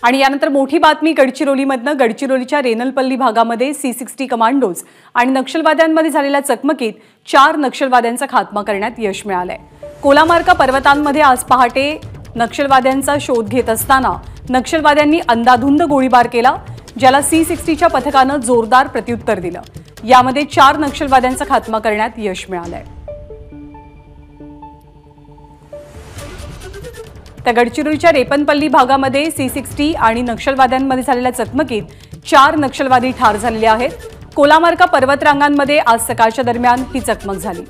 आणि यानंतर मोठी बातमी गडचिरोलीमधनं। गडचिरोलीच्या रेनलपल्ली भागामध्ये C60 कमांडोज आणि नक्षलवाद्यांमध्ये झालेल्या चकमकीत 4 नक्षलवाद्यांचा खात्मा करण्यात यश मिळालंय। कोलामार्का पर्वतांमध्ये आज पहाटे नक्षलवाद्यांचा शोध घेत असताना नक्षलवाद्यांनी अंधाधुंद गोळीबार केला, ज्याला C60च्या पथकानं जोरदार प्रत्युत्तर दिलं। यामध्ये 4 नक्षलवाद्यांचा खात्मा करण्यात यश मिळालंय। तर गडचिरोलीच्या रेपनपल्ली भागामध्ये C60 आणि नक्षलवाद्यांमध्ये झालेल्या चकमकीत 4 नक्षलवादी ठार झालेले आहेत। कोलामार्का पर्वतरांगांमध्ये आज सकाळच्या दरम्यान ही चकमक झाली।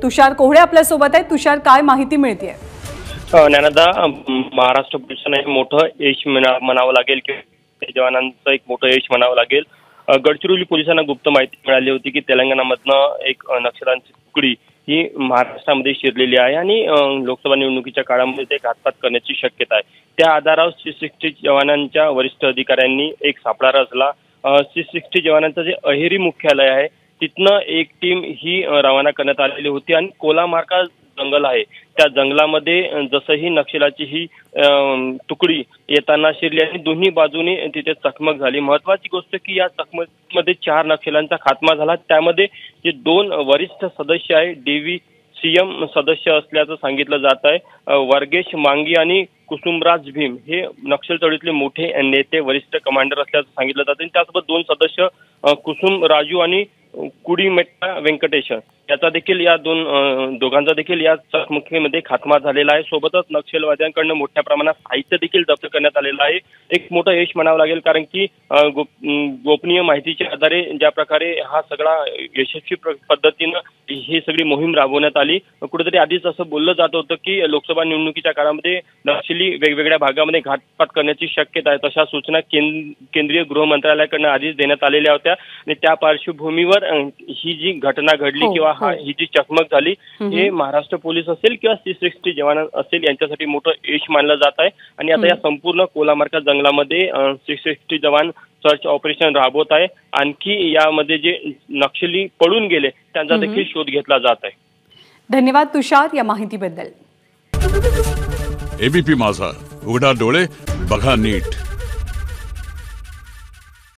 तुषार कोहळे आपल्या सोबत आहे। तुषार, काय माहिती मिळतेय? ज्ञानदा, महाराष्ट्र पोलिसांना मोठं यश म्हणावं लागेल की जवानांचं एक मोठं यश म्हणावं लागेल। गडचिरोली पोलिसांना गुप्त माहिती मिळाली होती की तेलंगणामधनं एक नक्षल्यांची तुकडी ही महाराष्ट्रामध्ये शिरलेली आहे आणि लोकसभा निवडणुकीच्या काळामध्ये ते घातपात करण्याची शक्यता आहे। त्या आधारावर C60 जवानांच्या वरिष्ठ अधिकाऱ्यांनी एक सापळा रचला। C60 जवानांचं जे अहेरी मुख्यालय आहे तिथनं एक टीम ही रवाना करण्यात आलेली होती आणि कोलामार्का जंगल आहे त्या जंगलामध्ये जसंही नक्षलाची ही तुकडी येताना शिरली आणि दोन्ही बाजूने तिथे चकमक झाली। महत्वाची गोष्ट की या चकमकीमध्ये 4 नक्षल्यांचा खात्मा झाला। त्यामध्ये जे 2 वरिष्ठ सदस्य आहे DVCM सदस्य असल्याचं सांगितलं जात आहे। वर्गेश मांगी आणि कुसुमराज भीम हे नक्षल चळवळीतले मोठे नेते वरिष्ठ कमांडर असल्याचं सांगितलं जातं। त्यासोबत 2 सदस्य कुसुम राजू आणि कुडीमेट्टा व्यंकटेश याचा देखील या दोघांचा देखील या चकमकीमध्ये खात्मा झालेला आहे। सोबतच नक्षलवाद्यांकडून मोठ्या प्रमाणात साहित्य देखील जप्त करण्यात आलेलं आहे। एक मोठं यश म्हणावं लागेल कारण की गोपनीय माहितीच्या आधारे ज्या प्रकारे हा सगळा यशस्वी पद्धतीनं ही सगळी मोहीम राबवण्यात आली। कुठेतरी आधीच असं बोललं जात होतं की लोकसभा निवडणुकीच्या काळामध्ये नक्षली वेगवेगळ्या भागामध्ये घातपात करण्याची शक्यता आहे। तशा सूचना केंद्रीय गृह मंत्रालयाकडून आधीच देण्यात आलेल्या होत्या आणि त्या पार्श्वभूमीवर ही जी घटना घडली किंवा ही जी चकमक झाली हे महाराष्ट्र पोलीस असेल किंवा C60 जवान असेल यांच्यासाठी मोठं यश मानलं जात आहे। आणि आता या संपूर्ण कोलामार्का जंगलामध्ये C60 जवान सर्च ऑपरेशन राबवत आहे। आणखी यामध्ये जे नक्षली पळून गेले त्यांचा देखील शोध घेतला जात आहे। धन्यवाद तुषार या माहितीबद्दल। ABP माझा, उघडा डोळे बघा नीट।